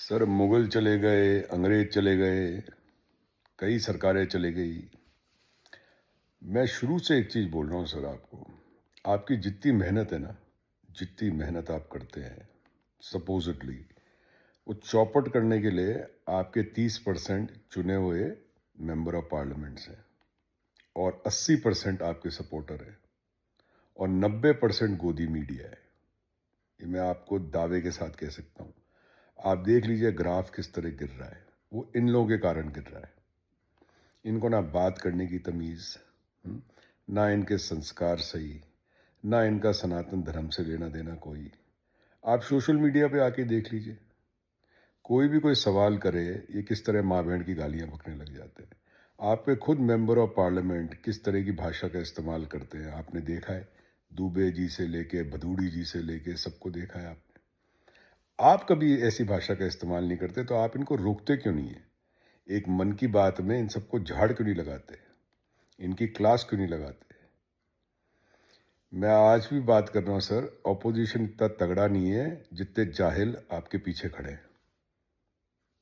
Sir Mughal चले गए, अंग्रेज चले गए, कई सरकारें चली गई। मैं शुरू से एक चीज़ बोल रहा हूँ सर आपको, आपकी जितनी मेहनत है ना, जितनी मेहनत आप करते हैं, सपोज़िटली वो चौपट करने के लिए आपके 30% चुने हुए मेंबर ऑफ पार्लियामेंट्स हैं और 80% आपके सपोर्टर हैं और 90% गोदी मीडिया है। ये मैं आपको दावे के साथ कह सकता हूँ। आप देख लीजिए ग्राफ किस तरह गिर रहा है, वो इन लोगों के कारण गिर रहा है। इनको ना बात करने की तमीज़, ना इनके संस्कार सही, ना इनका सनातन धर्म से लेना देना कोई। आप सोशल मीडिया पे आके देख लीजिए, कोई भी कोई सवाल करे, ये किस तरह माँ बहन की गालियाँ बकने लग जाते हैं। आपके खुद मेंबर ऑफ पार्लियामेंट किस तरह की भाषा का इस्तेमाल करते हैं, आपने देखा है। दुबे जी से लेके भदूड़ी जी से लेके सबको देखा है आपने। आप कभी ऐसी भाषा का इस्तेमाल नहीं करते, तो आप इनको रोकते क्यों नहीं है? एक मन की बात में इन सबको झाड़ क्यों नहीं लगाते? इनकी क्लास क्यों नहीं लगाते? मैं आज भी बात कर रहा हूँ सर, ऑपोजिशन इतना तगड़ा नहीं है जितने जाहिल आपके पीछे खड़े हैं।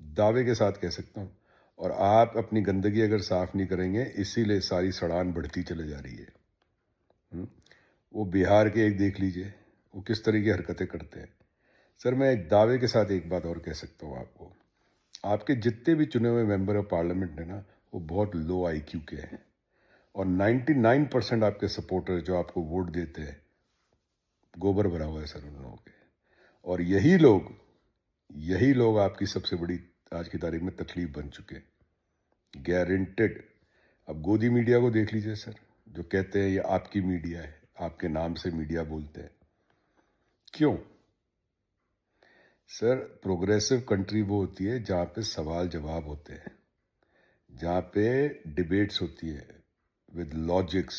दावे के साथ कह सकता हूँ। और आप अपनी गंदगी अगर साफ नहीं करेंगे, इसीलिए सारी सड़ान बढ़ती चले जा रही है। वो बिहार के एक देख लीजिए, वो किस तरह की हरकतें करते हैं। सर मैं एक दावे के साथ एक बात और कह सकता हूँ आपको, आपके जितने भी चुने हुए मेंबर ऑफ पार्लियामेंट है ना, वो बहुत लो आईक्यू के हैं और 99% आपके सपोर्टर जो आपको वोट देते हैं, गोबर भरा हुआ है सर उन लोगों के। और यही लोग आपकी सबसे बड़ी आज की तारीख में तकलीफ बन चुके हैं, गारंटेड। अब गोदी मीडिया को देख लीजिए सर, जो कहते हैं ये आपकी मीडिया है, आपके नाम से मीडिया बोलते हैं। क्यों सर? प्रोग्रेसिव कंट्री वो होती है जहाँ पे सवाल जवाब होते हैं, जहाँ पे डिबेट्स होती है विद लॉजिक्स।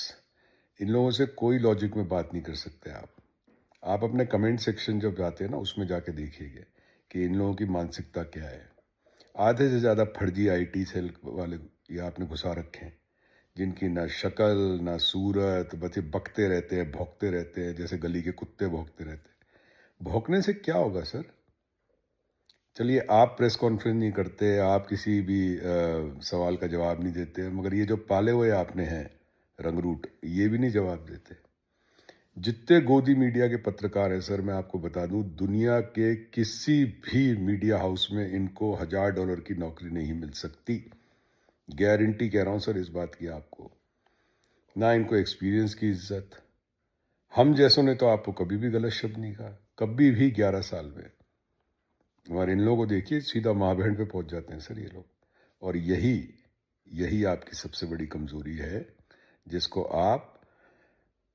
इन लोगों से कोई लॉजिक में बात नहीं कर सकते आप अपने कमेंट सेक्शन जब जाते हैं ना, उसमें जाके देखिएगा कि इन लोगों की मानसिकता क्या है। आधे से ज़्यादा फर्जी आईटी सेल वाले ये आपने घुसा रखे हैं, जिनकी ना शक्ल ना सूरत, बस ये बकते रहते हैं, भौंकते रहते हैं, जैसे गली के कुत्ते भौंकते रहते हैं। भौंकने से क्या होगा सर? चलिए आप प्रेस कॉन्फ्रेंस नहीं करते, आप किसी भी सवाल का जवाब नहीं देते, मगर ये जो पाले हुए आपने हैं रंगरूट, ये भी नहीं जवाब देते। जितने गोदी मीडिया के पत्रकार हैं सर, मैं आपको बता दूं, दुनिया के किसी भी मीडिया हाउस में इनको $1000 की नौकरी नहीं मिल सकती। गारंटी कह रहा हूं सर इस बात की आपको। ना इनको एक्सपीरियंस की इज्जत। हम जैसों ने तो आपको कभी भी गलत शब्द नहीं कहा, कभी भी 11 साल में। और इन लोगों को देखिए, सीधा माँ बहन पे पहुंच जाते हैं सर ये लोग। और यही यही आपकी सबसे बड़ी कमजोरी है, जिसको आप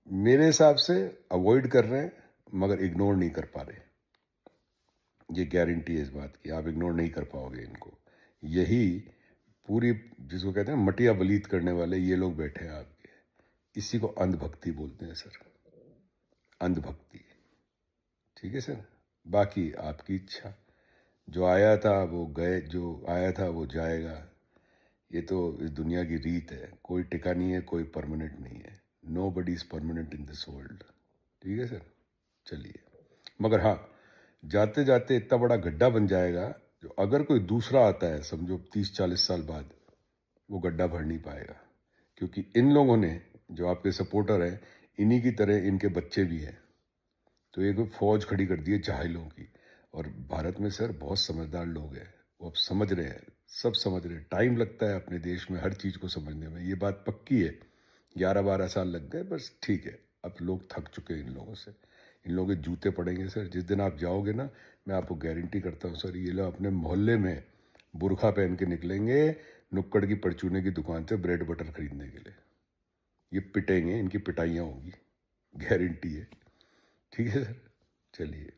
मेरे हिसाब से अवॉइड कर रहे हैं, मगर इग्नोर नहीं कर पा रहे। ये गारंटी है इस बात की, आप इग्नोर नहीं कर पाओगे इनको। यही पूरी, जिसको कहते हैं मटिया बलीत करने वाले, ये लोग बैठे हैं आपके। इसी को अंधभक्ति बोलते हैं सर, अंधभक्ति। ठीक है सर, बाकी आपकी इच्छा। जो आया था वो गए, जो आया था वो जाएगा। ये तो इस दुनिया की रीत है, कोई टिका नहीं है, कोई परमानेंट नहीं है। Nobody is permanent in this world. ठीक है सर, चलिए। मगर हाँ, जाते जाते इतना बड़ा गड्ढा बन जाएगा, जो अगर कोई दूसरा आता है, समझो 30-40 साल बाद, वो गड्ढा भर नहीं पाएगा। क्योंकि इन लोगों ने, जो आपके सपोर्टर हैं, इन्हीं की तरह इनके बच्चे भी हैं। तो एक फौज खड़ी कर दी है जाहिलों की। और भारत में सर बहुत समझदार लोग हैं, वो अब समझ रहे हैं, सब समझ रहे हैं। टाइम लगता है अपने देश में हर चीज़ को समझने में, ये बात पक्की है। 11-12 साल लग गए, बस ठीक है। अब लोग थक चुके हैं इन लोगों से, इन लोगों के जूते पड़ेंगे सर। जिस दिन आप जाओगे ना, मैं आपको गारंटी करता हूँ सर, ये लोग अपने मोहल्ले में बुरखा पहन के निकलेंगे, नुक्कड़ की परचूने की दुकान से ब्रेड बटर खरीदने के लिए। ये पिटेंगे, इनकी पिटाइयाँ होंगी, गारंटी है। ठीक है सर, चलिए।